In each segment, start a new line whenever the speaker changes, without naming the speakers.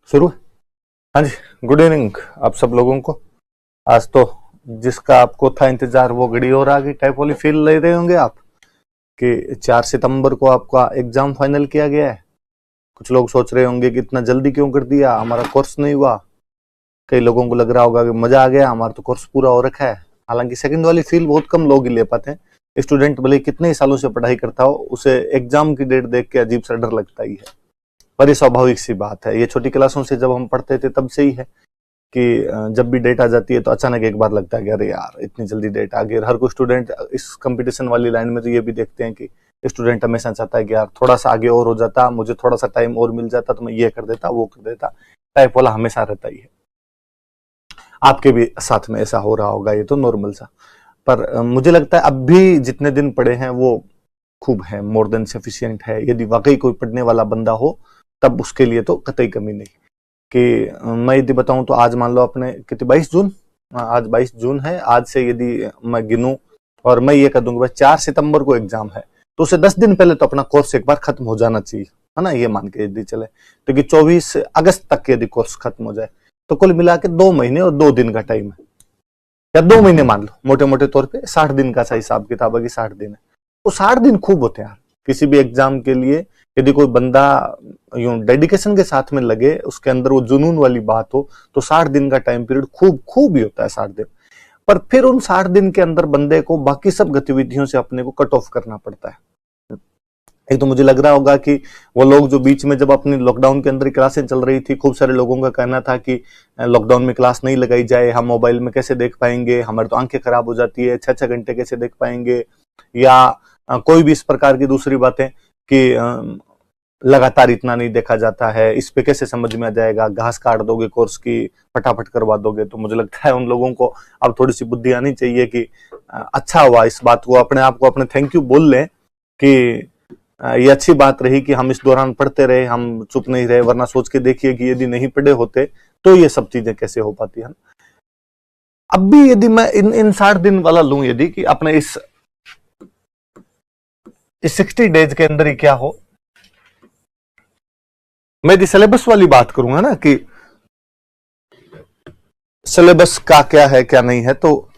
शुरू। हाँ जी, good evening आप सब लोगों को। आज तो जिसका आपको था इंतजार वो घड़ी और आ गई। टाइप वाली फील ले रहे होंगे आप कि 4 सितंबर को आपका एग्जाम फाइनल किया गया है। कुछ लोग सोच रहे होंगे कि इतना जल्दी क्यों कर दिया, हमारा कोर्स नहीं हुआ। कई लोगों को लग रहा होगा कि मजा आ गया, हमारा तो कोर्स पूरा हो रखा है। हालांकि सेकंड वाली फील बहुत कम लोग ही ले पाते हैं। स्टूडेंट भले कितने ही सालों से पढ़ाई करता हो, उसे एग्जाम की डेट देख के अजीब सा डर लगता ही है, पर ये स्वाभाविक सी बात है। ये छोटी क्लासों से जब हम पढ़ते थे तब से ही है कि जब भी डेट आ जाती है तो अचानक एक बार लगता है कि अरे यार इतनी जल्दी डेट आ गई। हर कोई स्टूडेंट इस कंपटीशन वाली लाइन में तो ये भी देखते हैं कि स्टूडेंट हमेशा चाहता है कि यार थोड़ा सा आगे और हो जाता, मुझे थोड़ा सा टाइम और मिल जाता तो मैं ये कर देता वो कर देता। टाइप वाला हमेशा रहता ही है। आपके भी साथ में ऐसा हो रहा होगा, ये तो नॉर्मल सा। पर मुझे लगता है अब भी जितने दिन पढ़े हैं वो खूब है, मोर देन सफिशिएंट है। यदि वाकई कोई पढ़ने वाला बंदा हो तब उसके लिए तो कतई कमी नहीं। कि मैं यदि बताऊं तो आज मान लो अपने कितने 22 जून, आज 22 जून है। आज से यदि मैं गिनूं और मैं ये कह दूंगा 4 सितंबर को एग्जाम है तो उसे 10 दिन पहले तो अपना कोर्स एक बार खत्म हो जाना चाहिए, है ना। ये मान के यदि चले तो कि 24 अगस्त तक यदि कोर्स खत्म हो जाए तो कुल मिला के 2 महीने और 2 दिन का टाइम है, या 2 महीने मान लो मोटे मोटे तौर पे। 60 दिन का सा हिसाब किताब है कि 60 दिन है, तो 60 दिन खूब होते हैं यार किसी भी एग्जाम के लिए। यदि कोई बंदा यूं डेडिकेशन के साथ में लगे, उसके अंदर वो जुनून वाली बात हो, तो 60 दिन का टाइम पीरियड खूब खूब ही होता है 60 दिन। पर फिर उन 60 दिन के अंदर बंदे को बाकी सब गतिविधियों से अपने को कट ऑफ करना पड़ता है। एक तो मुझे लग रहा होगा कि वो लोग जो बीच में जब अपनी लॉकडाउन के अंदर क्लासें चल रही थी, खूब सारे लोगों का कहना था कि लॉकडाउन में क्लास नहीं लगाई जाए, हम मोबाइल में कैसे देख पाएंगे, हमारी तो आंखें खराब हो जाती है, 6-6 घंटे कैसे देख पाएंगे, या कोई भी इस प्रकार की दूसरी बातें कि लगातार इतना नहीं देखा जाता है, इस पे कैसे समझ में आ जाएगा, घास काट दोगे कोर्स की, फटाफट करवा दोगे। तो मुझे लगता है उन लोगों को अब थोड़ी सी बुद्धि आनी चाहिए कि अच्छा हुआ इस बात को अपने आप को अपने थैंक यू बोल लें कि ये अच्छी बात रही कि हम इस दौरान पढ़ते रहे, हम चुप नहीं रहे। वरना सोच के देखिए कि यदि नहीं पढ़े होते तो ये सब चीजें कैसे हो पाती है। अब भी यदि मैं इन 60 दिन वाला लूं, यदि कि अपने इस 60 डेज के अंदर ही क्या हो, मैं यदि सिलेबस वाली बात करूंगा ना कि सिलेबस का क्या है क्या नहीं है, तो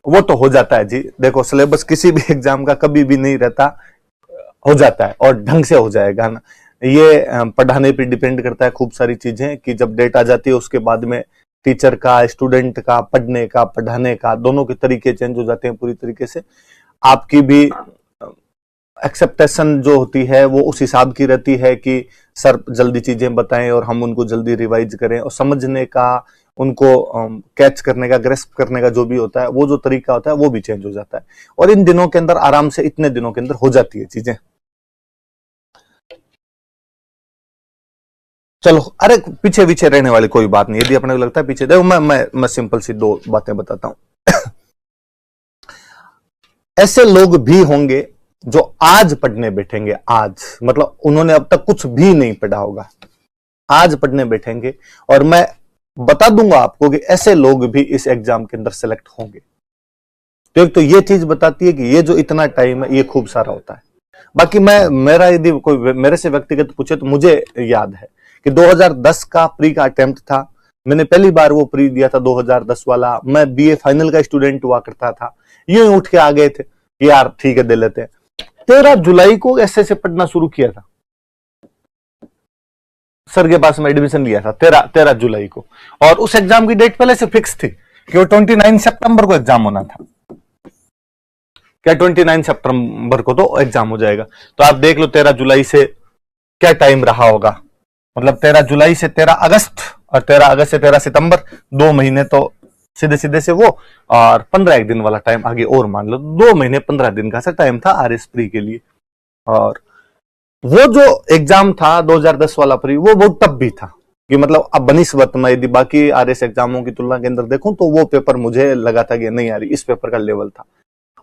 वो तो हो जाता है जी। देखो सिलेबस किसी भी एग्जाम का कभी भी नहीं रहता, हो जाता है और ढंग से हो जाएगा ना। ये पढ़ाने पे डिपेंड करता है खूब सारी चीजें कि जब डेट आ जाती है उसके बाद में टीचर का, स्टूडेंट का, पढ़ने का, पढ़ाने का, दोनों के तरीके चेंज हो जाते हैं पूरी तरीके से। आपकी भी एक्सेप्टेशन जो होती है वो उस हिसाब की रहती है कि सर जल्दी चीजें बताएं और हम उनको जल्दी रिवाइज करें, और समझने का, उनको कैच करने का, ग्रेस्प करने का जो भी होता है, वो जो तरीका होता है वो भी चेंज हो जाता है। और इन दिनों के अंदर आराम से इतने दिनों के अंदर हो जाती है चीजें। चलो, अरे पीछे पीछे रहने वाली कोई बात नहीं। यदि अपने को लगता है पीछे, देखो मैं सिंपल सी 2 बातें बताता हूं। ऐसे लोग भी होंगे जो आज पढ़ने बैठेंगे, आज मतलब उन्होंने अब तक कुछ भी नहीं पढ़ा होगा, आज पढ़ने बैठेंगे, और मैं बता दूंगा आपको कि ऐसे लोग भी इस एग्जाम के अंदर सेलेक्ट होंगे। तो एक तो ये चीज बताती है कि ये जो इतना टाइम है ये खूब सारा होता है। बाकी मेरा यदि कोई मेरे से व्यक्तिगत पूछे तो मुझे याद है कि 2010 का प्री का अटेम्प्ट था। मैंने पहली बार वो प्री दिया था 2010 वाला। मैं बीए फाइनल का स्टूडेंट हुआ करता था। यूं ही उठ के आ गए थे कि यार ठीक है दे लेते हैं। 13 जुलाई को ऐसे से पढ़ना शुरू किया था, सर के पास में एडमिशन लिया था 13 जुलाई को, और उस एग्जाम की डेट पहले से फिक्स थी कि वो 29 सितंबर को एग्जाम होना था। क्या 29 सितंबर को तो एग्जाम हो जाएगा। तो आप देख लो 13 जुलाई से क्या टाइम रहा होगा, मतलब 13 जुलाई से 13 अगस्त और 13 अगस्त से 13 सितंबर, 2 महीने तो सीधे सीधे से वो, और 15 एक दिन वाला टाइम आगे और मान लो, 2 महीने 15 दिन का सा टाइम था आरएस प्री के लिए। और वो जो एग्जाम था 2010 वाला प्री, वो तब भी था कि मतलब अब बनिस्बत में यदि बाकी आरएस एग्जामों की तुलना के अंदर देखूं तो वो पेपर मुझे लगा था कि नहीं यार इस पेपर का लेवल था।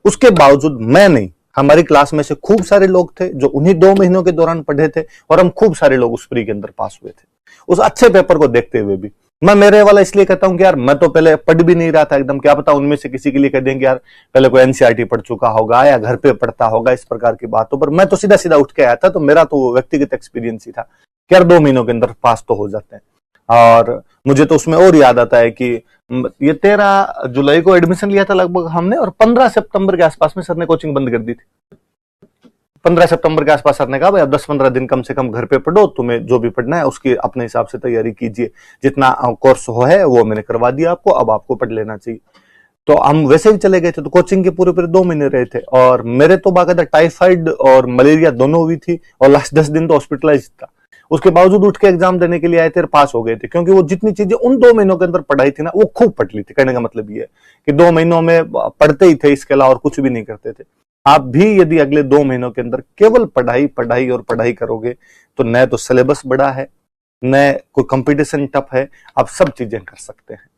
उसके बावजूद मैं नहीं, हमारी क्लास में से खूब सारे लोग थे जो उन्हीं 2 महीनों के दौरान पढ़े थे, और हम खूब सारे लोग उस प्री के अंदर पास हुए थे उस अच्छे पेपर को देखते हुए भी। मैं मेरे वाला इसलिए कहता हूं कि यार मैं तो पहले पढ़ भी नहीं रहा था एकदम, क्या पता उनमें से किसी के लिए कह देंगे यार पहले कोई एनसीईआरटी पढ़ चुका होगा या घर पे पढ़ता होगा, इस प्रकार की बातों पर मैं तो सीधा सीधा उठ के आया था। तो मेरा तो व्यक्तिगत एक्सपीरियंस ही था कि यार 2 महीनों के अंदर पास तो हो जाते हैं। और मुझे तो उसमें और याद आता है कि ये 13 जुलाई को एडमिशन लिया था लगभग हमने, और 15 सितंबर के आसपास में सर ने कोचिंग बंद कर दी थी। 15 सितंबर के आसपास सर ने कहा भाई अब 10-15 दिन कम से कम घर पे पढ़ो, तुम्हें जो भी पढ़ना है उसकी अपने हिसाब से तैयारी कीजिए, जितना कोर्स है वो मैंने करवा दिया आपको, अब आपको पढ़ लेना चाहिए। तो हम वैसे भी चले गए थे, तो कोचिंग के पूरे 2 महीने रहे थे, और मेरे तो बाकायदा टाइफाइड और मलेरिया दोनों हुई थी, और लास्ट 10 दिन तो हॉस्पिटलाइज था। उसके बावजूद उठ के एग्जाम देने के लिए आए थे और पास हो गए थे, क्योंकि वो जितनी चीजें उन 2 महीनों के अंदर पढ़ाई थी ना वो खूब पढ़ ली थी। कहने का मतलब ये है कि 2 महीनों में पढ़ते ही थे, इसके अलावा और कुछ भी नहीं करते थे। आप भी यदि अगले 2 महीनों के अंदर केवल पढ़ाई पढ़ाई और पढ़ाई करोगे, तो न तो सिलेबस बड़ा है, न कोई कंपटीशन टफ है, आप सब चीजें कर सकते हैं।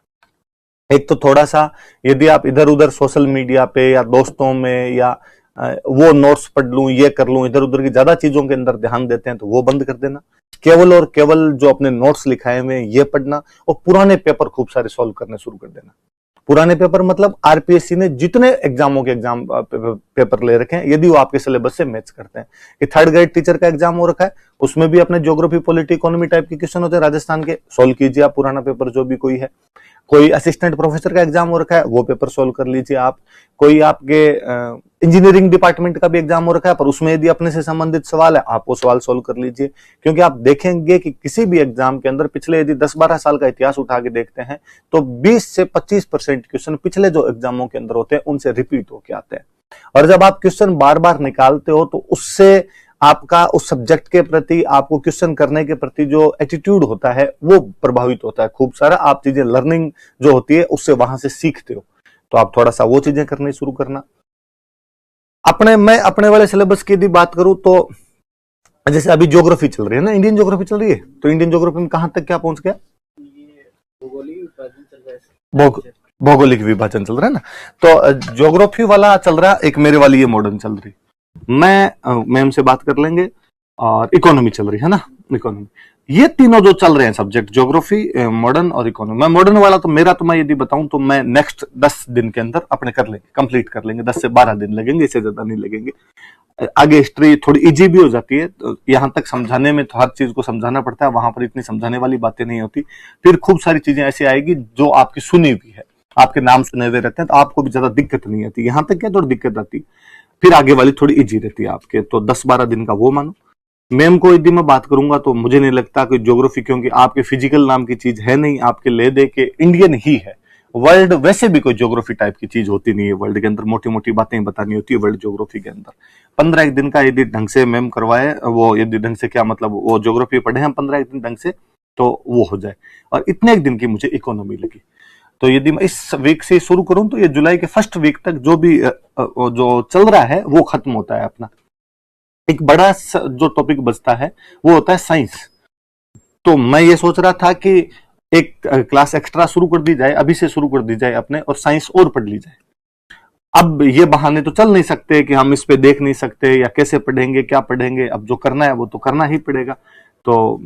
एक तो थोड़ा सा यदि आप इधर उधर सोशल मीडिया पे या दोस्तों में या वो नोट्स पढ़ लूं, ये कर लूं, इधर उधर की ज्यादा चीजों के अंदर ध्यान देते हैं तो वो बंद कर देना। केवल और केवल जो अपने नोट्स लिखाए हुए ये पढ़ना, और पुराने पेपर खूब सारे सॉल्व करने शुरू कर देना। पुराने पेपर मतलब आरपीएससी ने जितने एग्जामों के एग्जाम पेपर ले रखे हैं, यदि वो आपके सिलेबस से मैच करते हैं। कि 3rd ग्रेड टीचर का एग्जाम हो रखा है, उसमें भी अपने ज्योग्राफी, पॉलिटी, इकोनॉमी टाइप के क्वेश्चन होते हैं राजस्थान के, सोल्व कीजिए आप पुराना पेपर जो भी कोई है। कोई असिस्टेंट प्रोफेसर का एग्जाम हो रखा है, वो पेपर सोल्व कर लीजिए आप। कोई आपके इंजीनियरिंग डिपार्टमेंट का भी एग्जाम हो रखा है, पर उसमें यदि अपने से संबंधित सवाल है, आप वो सवाल सोल्व कर लीजिए। क्योंकि आप देखेंगे कि किसी भी एग्जाम के अंदर पिछले यदि 10-12 साल का इतिहास उठा के देखते हैं, तो 20 से 25% क्वेश्चन पिछले जो एग्जामों के अंदर होते हैं उनसे रिपीट होके आते हैं। और जब आप क्वेश्चन बार बार निकालते हो, तो उससे आपका उस सब्जेक्ट के प्रति, आपको क्वेश्चन करने के प्रति जो एटीट्यूड होता है वो प्रभावित होता है खूब सारा। आप चीजें लर्निंग जो होती है उससे वहां से सीखते हो, तो आप थोड़ा सा वो चीजें करनी शुरू करना। मैं अपने वाले सिलेबस की यदि बात करूं, तो जैसे अभी ज्योग्राफी चल रही है ना, इंडियन ज्योग्राफी चल रही है, तो इंडियन ज्योग्राफी में कहां तक क्या पहुंच गया? भौगोलिक विभाजन चल रहा है ना, तो ज्योग्राफी वाला चल रहा है, एक मेरे वाली ये मॉडर्न चल रही, मैम से बात कर लेंगे। और इकोनॉमी चल रही है ना, इकोनॉमी, ये तीनों जो चल रहे हैं सब्जेक्ट, ज्योग्राफी, मॉडर्न और इकोनॉमी। मैं मॉडर्न वाला तो मेरा तो मैं यदि बताऊं तो मैं नेक्स्ट 10 दिन के अंदर अपने कर लेंगे, कंप्लीट कर लेंगे। 10 से 12 दिन लगेंगे, इससे ज्यादा नहीं लगेंगे। आगे हिस्ट्री थोड़ी इजी भी हो जाती है, तो यहां तक समझाने में तो हर चीज को समझाना पड़ता है, वहां पर इतनी समझाने वाली बातें नहीं होती। फिर खूब सारी चीजें ऐसी आएगी जो आपकी सुनी हुई है, आपके नाम सुने हुए रहते हैं, तो आपको भी ज्यादा दिक्कत नहीं आती। यहां तक क्या थोड़ी दिक्कत आती, फिर आगे वाली थोड़ी इजी रहती है आपके। तो 10-12 दिन का वो मानो। मैम को यदि मैं बात करूंगा तो मुझे नहीं लगता कि ज्योग्राफी, क्योंकि आपके फिजिकल नाम की चीज है नहीं, आपके ले दे के इंडियन ही है। वर्ल्ड वैसे भी कोई ज्योग्राफी टाइप की चीज होती नहीं है, वर्ल्ड के अंदर मोटी मोटी बातें बतानी होती है वर्ल्ड ज्योग्राफी के अंदर। 15 एक दिन का यदि ढंग से मैम करवाए, वो यदि ढंग से क्या मतलब, वो ज्योग्राफी पढ़े हम 15 एक दिन ढंग से, तो वो हो जाए। और इतने एक दिन की मुझे इकोनॉमी लगी। तो यदि मैं इस वीक से शुरू करूं तो ये जुलाई के फर्स्ट वीक तक जो भी जो चल रहा है वो खत्म होता है अपना। एक बड़ा जो टॉपिक बचता है वो होता है साइंस। तो मैं ये सोच रहा था कि एक क्लास एक्स्ट्रा शुरू कर दी जाए, अभी से शुरू कर दी जाए अपने, और साइंस और पढ़ ली जाए। अब ये बहाने तो चल नहीं सकते कि हम इस पे देख नहीं सकते या कैसे पढ़ेंगे, क्या पढ़ेंगे। अब जो करना है वो तो करना ही पड़ेगा। तो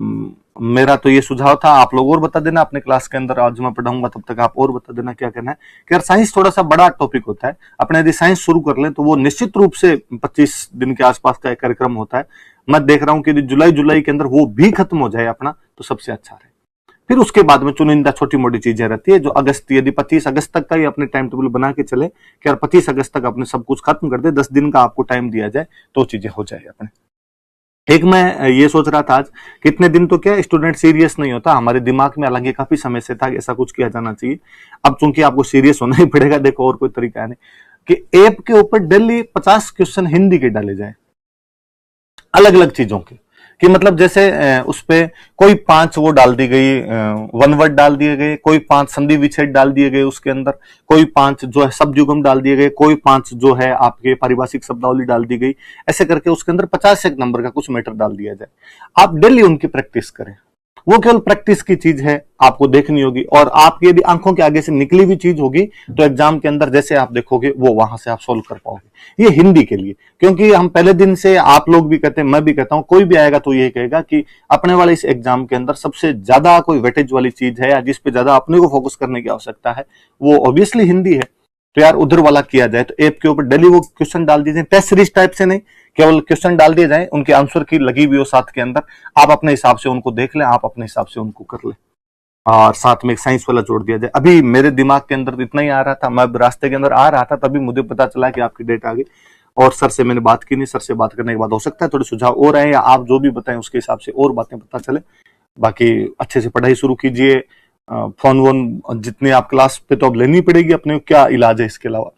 मेरा तो ये सुझाव था, आप लोग और बता देना अपने क्लास के अंदर, आज मैं पढ़ाऊंगा तब तक आप और बता देना क्या करना है। कि यार साइंस थोड़ा सा बड़ा टॉपिक होता है अपने, यदि साइंस शुरू कर लें तो वो निश्चित रूप से 25 दिन के आसपास का एक कार्यक्रम होता है। मैं देख रहा हूं कि यदि जुलाई के अंदर वो भी खत्म हो जाए अपना, तो सबसे अच्छा रहे। फिर उसके बाद में चुनिंदा छोटी मोटी चीजें रहती है, जो अगस्त, यदि 25 अगस्त तक का ही अपने टाइम टेबल बना के चले कि यार 25 अगस्त तक अपने सब कुछ खत्म कर दे, 10 दिन का आपको टाइम दिया जाए, तो चीजें हो जाए अपने। एक मैं ये सोच रहा था आज, कितने दिन तो क्या स्टूडेंट सीरियस नहीं होता, हमारे दिमाग में हालांकि काफी समय से था कि ऐसा कुछ किया जाना चाहिए। अब चूंकि आपको सीरियस होना ही पड़ेगा, देखो और कोई तरीका है नहीं, कि ऐप के ऊपर डेली 50 क्वेश्चन हिंदी के डाले जाए, अलग अलग चीजों के। कि मतलब जैसे उस पे कोई 5 वो डाल दी गई, 1 वर्ड डाल दिए गए, कोई 5 संधि विच्छेद डाल दिए गए उसके अंदर, कोई 5 जो है शब्द युग्म डाल दिए गए, कोई 5 जो है आपके पारिभाषिक शब्दावली डाल दी गई। ऐसे करके उसके अंदर 50 एक नंबर का कुछ मैटर डाल दिया जाए। आप डेली उनकी प्रैक्टिस करें, वो केवल प्रैक्टिस की चीज है, आपको देखनी होगी। और आपकी यदि आंखों के आगे से निकली हुई चीज होगी तो एग्जाम के अंदर जैसे आप देखोगे वो वहां से आप सोल्व कर पाओगे। ये हिंदी के लिए, क्योंकि हम पहले दिन से, आप लोग भी कहते हैं, मैं भी कहता हूं, कोई भी आएगा तो यही कहेगा कि अपने वाले इस एग्जाम के अंदर सबसे ज्यादा कोई वेटेज वाली चीज है या जिस पे ज्यादा अपने को फोकस करने की आवश्यकता है, वो ऑब्वियसली हिंदी है। तो यार उधर वाला किया जाए, तो ऐप के ऊपर डेली वो क्वेश्चन डाल दीजिए, टेस्ट सीरीज टाइप से नहीं, केवल क्वेश्चन डाल दिए जाए, उनके आंसर की लगी हुई हो साथ के अंदर, आप अपने हिसाब से उनको देख लें, आप अपने हिसाब से उनको कर लें। और साथ में एक साइंस वाला जोड़ दिया जाए। अभी मेरे दिमाग के अंदर इतना ही आ रहा था, मैं रास्ते के अंदर आ रहा था, तभी मुझे पता चला कि आपकी डेट आ गई। और सर से मैंने बात की नहीं, सर से बात करने के बाद हो सकता है थोड़े सुझाव और आए, या आप जो भी बताएं उसके हिसाब से और बातें पता चले। बाकी अच्छे से पढ़ाई शुरू कीजिए। फोन वोन जितनी आप क्लास पे तो अब लेनी पड़ेगी, अपने क्या इलाज है इसके अलावा,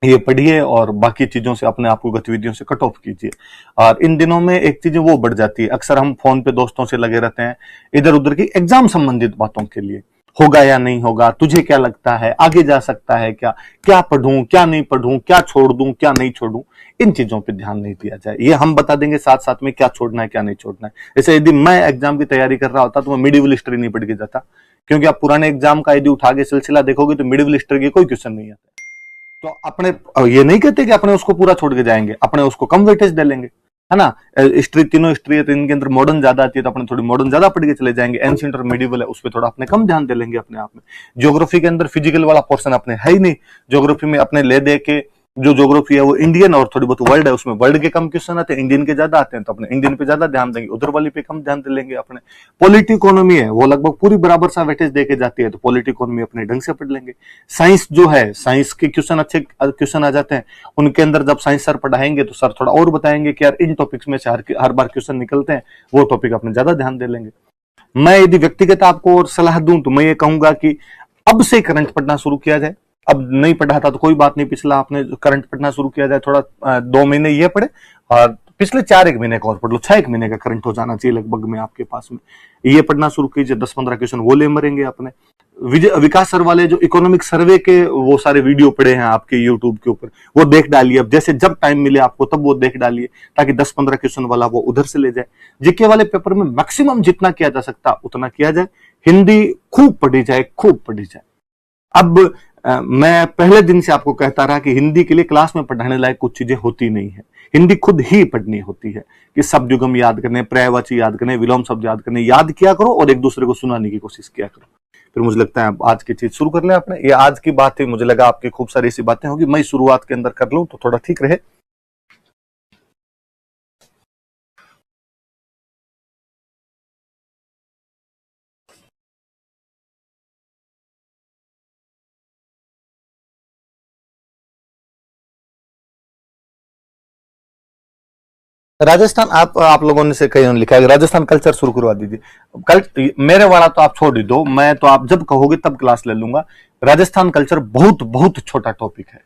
ये पढ़िए और बाकी चीजों से अपने आप को गतिविधियों से कट ऑफ कीजिए। और इन दिनों में एक चीज वो बढ़ जाती है, अक्सर हम फोन पे दोस्तों से लगे रहते हैं इधर उधर की एग्जाम संबंधित बातों के लिए, होगा या नहीं होगा, तुझे क्या लगता है, आगे जा सकता है क्या, क्या पढ़ूं क्या नहीं पढ़ूं, क्या छोड़ दूं क्या नहीं छोड़ूं, इन चीजों पे ध्यान नहीं दिया जाए। ये हम बता देंगे साथ साथ में क्या छोड़ना है क्या नहीं छोड़ना है। जैसे यदि मैं एग्जाम की तैयारी कर रहा होता तो मैं मिडिवल हिस्ट्री नहीं पढ़ के जाता, क्योंकि आप पुराने एग्जाम का यदि उठा के सिलसिला देखोगे तो मिडिवल हिस्ट्री के कोई क्वेश्चन नहीं आता। तो अपने ये नहीं कहते कि अपने उसको पूरा छोड़ के जाएंगे, अपने उसको कम वेटेज दे लेंगे, है ना। हिस्ट्री तीनों हिस्ट्री है तो इनके अंदर मॉडर्न ज्यादा आती है तो अपने थोड़ी मॉडर्न ज्यादा पढ़ के चले जाएंगे। एंशिएंट और मिडिवल है उस पर थोड़ा अपने कम ध्यान दे लेंगे अपने आप में। ज्योग्राफी के अंदर फिजिकल वाला पोर्शन अपने है ही नहीं, ज्योग्राफी में अपने ले दे के जो ज्योग्राफी है वो इंडियन और थोड़ी बहुत वर्ल्ड है, उसमें वर्ल्ड के कम क्वेश्चन आते हैं, इंडियन के ज्यादा आते हैं, तो अपने इंडियन पे ज्यादा ध्यान देंगे, उधर वाली पे कम ध्यान दे लेंगे। अपने पॉलिटी इकोनॉमी है वो लगभग पूरी बराबर सा वेटेज देके जाती है, तो पॉलिटी इकोनॉमी अपने ढंग से पढ़ लेंगे। साइंस जो है, साइंस के क्वेश्चन अच्छे क्वेश्चन आ जाते हैं, उनके अंदर जब साइंस सर पढ़ाएंगे तो सर थोड़ा और बताएंगे कि यार इन टॉपिक्स में से हर बार क्वेश्चन निकलते हैं, वो टॉपिक अपने ज्यादा ध्यान दे लेंगे। मैं यदि व्यक्तिगत आपको और सलाह दूं तो मैं ये कहूंगा कि अब से करंट पढ़ना शुरू किया जाए। अब नहीं पढ़ा था तो कोई बात नहीं, पिछला आपने करंट पढ़ना शुरू किया जाए, थोड़ा 2 महीने ये पढ़े और पिछले 4 महीने का और पढ़ लो, 6 महीने का करंट हो जाना चाहिए लगभग में आपके पास में। ये पढ़ना शुरू कीजिए, 10-15 क्वेश्चन वो ले मरेंगे अपने। विकास सर वाले जो इकोनॉमिक सर्वे के वो सारे वीडियो पड़े हैं आपके यूट्यूब के ऊपर, वो देख डालिए। अब जैसे जब टाइम मिले आपको तब वो देख डालिए, ताकि 10-15 क्वेश्चन वाला वो उधर से ले जाए। जीके वाले पेपर में मैक्सिमम जितना किया जा सकता उतना किया जाए। हिंदी खूब पढ़ी जाए, खूब पढ़ी जाए। अब मैं पहले दिन से आपको कहता रहा कि हिंदी के लिए क्लास में पढ़ाने लायक कुछ चीजें होती नहीं है, हिंदी खुद ही पढ़नी होती है। कि शब्द युगम याद करने, पर्यायवाची याद करने, विलोम शब्द याद करने, याद किया करो और एक दूसरे को सुनाने की कोशिश किया करो। फिर मुझे लगता है आज की चीज शुरू कर लें आपने। ये आज की बात थी, मुझे लगा आपकी खूब सारी ऐसी बातें होगी, मैं शुरुआत के अंदर कर लूं तो थोड़ा ठीक रहे। राजस्थान, आप लोगों ने से कई लिखा है राजस्थान कल्चर शुरू करवा दीजिए। कल मेरे वाला तो आप छोड़ ही दो, मैं तो आप जब कहोगे तब क्लास ले लूंगा। राजस्थान कल्चर बहुत बहुत छोटा टॉपिक है,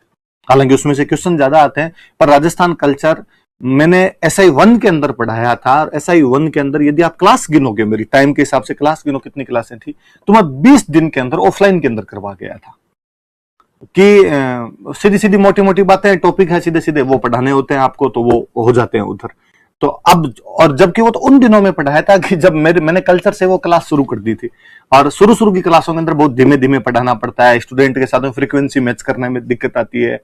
हालांकि उसमें से क्वेश्चन ज्यादा आते हैं, पर राजस्थान कल्चर मैंने SI1 के अंदर पढ़ाया था। और SI1 के अंदर यदि आप क्लास गिनोगे, मेरी टाइम के हिसाब से क्लास गिनो कितनी क्लासें थी, तो मैं 20 दिन के अंदर ऑफलाइन के अंदर करवा गया था। कि सीधी सीधी मोटी मोटी बातें, टॉपिक है सीधे सीधे वो पढ़ाने होते हैं आपको, तो वो हो जाते हैं उधर। तो अब, और जबकि वो तो उन दिनों में पढ़ाया था कि जब मैंने कल्चर से वो क्लास शुरू कर दी थी। और शुरू की क्लासों के अंदर बहुत धीमे धीमे पढ़ाना पड़ता है, स्टूडेंट के साथ में फ्रीक्वेंसी मैच करने में दिक्कत आती है।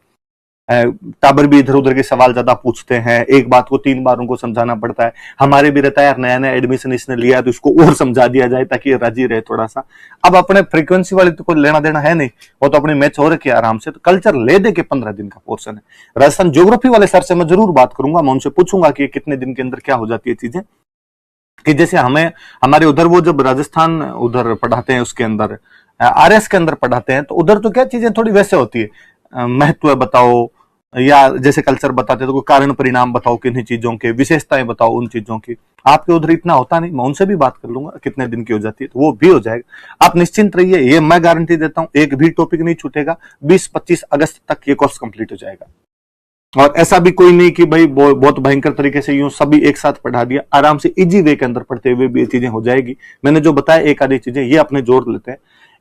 टाबर भी इधर उधर के सवाल ज्यादा पूछते हैं, एक बात को 3 बार उनको समझाना पड़ता है। हमारे भी रहता है यार, नया नया एडमिशन इसने लिया तो इसको और समझा दिया जाए ताकि ये राजी रहे थोड़ा सा। अब अपने फ्रीक्वेंसी वाले तो कोई लेना देना है नहीं, वो तो अपनी मैच हो रखी है आराम से। तो कल्चर ले दे के 15 दिन का पोर्शन है। राजस्थान ज्योग्राफी वाले सर से मैं जरूर बात करूंगा, मैं उनसे पूछूंगा कि कितने दिन के अंदर क्या हो जाती है चीजें। कि जैसे हमारे उधर वो जब राजस्थान उधर पढ़ाते हैं, उसके अंदर RS के अंदर पढ़ाते हैं, तो उधर तो क्या चीजें थोड़ी वैसे होती है, महत्व बताओ, या जैसे कल्चर बताते हैं तो कोई कारण परिणाम बताओ किन्हीं चीजों के, विशेषताएं बताओ उन चीजों की। आपके उधर इतना होता नहीं, मैं उनसे भी बात कर लूंगा कितने दिन की हो जाती है, तो वो भी हो जाएगा। आप निश्चिंत रहिए, ये मैं गारंटी देता हूं, एक भी टॉपिक नहीं छूटेगा। 20-25 अगस्त तक ये कोर्स कंप्लीट हो जाएगा। और ऐसा भी कोई नहीं कि भाई बहुत भयंकर तरीके से यूं सभी एक साथ पढ़ा दिया, आराम से इजी वे के अंदर पढ़ते हुए भी ये चीजें हो जाएगी। मैंने जो बताया एक आधी चीजें ये अपने जोर लेते हैं।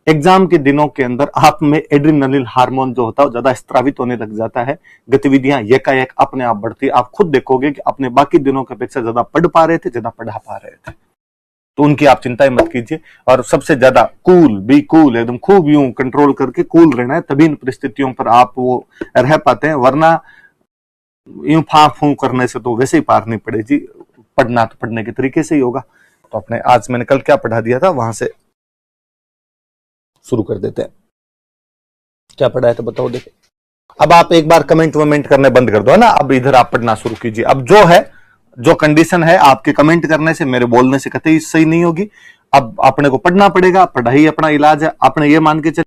एग्जाम के दिनों के अंदर आप में एड्रेनलिन हार्मोन जो होता है ज्यादा स्त्रावित होने लग जाता है, गतिविधियां एकाएक अपने आप बढ़ती है। आप खुद देखोगे कि अपने बाकी दिनों की अपेक्षा ज्यादा पढ़ पा रहे थे, ज्यादा पढ़ा पा रहे थे। तो उनकी आप चिंताएं मत कीजिए। और सबसे ज्यादा बी कूल, एकदम खूब यूं कंट्रोल करके कूल रहना है, तभी इन परिस्थितियों पर आप वो रह पाते हैं। वरना यूं फा फू करने से तो वैसे ही पार नहीं पड़े जी। पढ़ना तो पढ़ने के तरीके से ही होगा। तो अपने आज मैंने कल क्या पढ़ा दिया था वहां से शुरू कर देते हैं। क्या पढ़ा है तो बताओ। देखो अब आप एक बार कमेंट वमेंट करने बंद कर दो, है ना। अब इधर आप पढ़ना शुरू कीजिए। अब जो है, जो कंडीशन है आपके कमेंट करने से, मेरे बोलने से कतई सही नहीं होगी। अब अपने को पढ़ना पड़ेगा, पढ़ाई अपना इलाज है। अपने ये मान के चल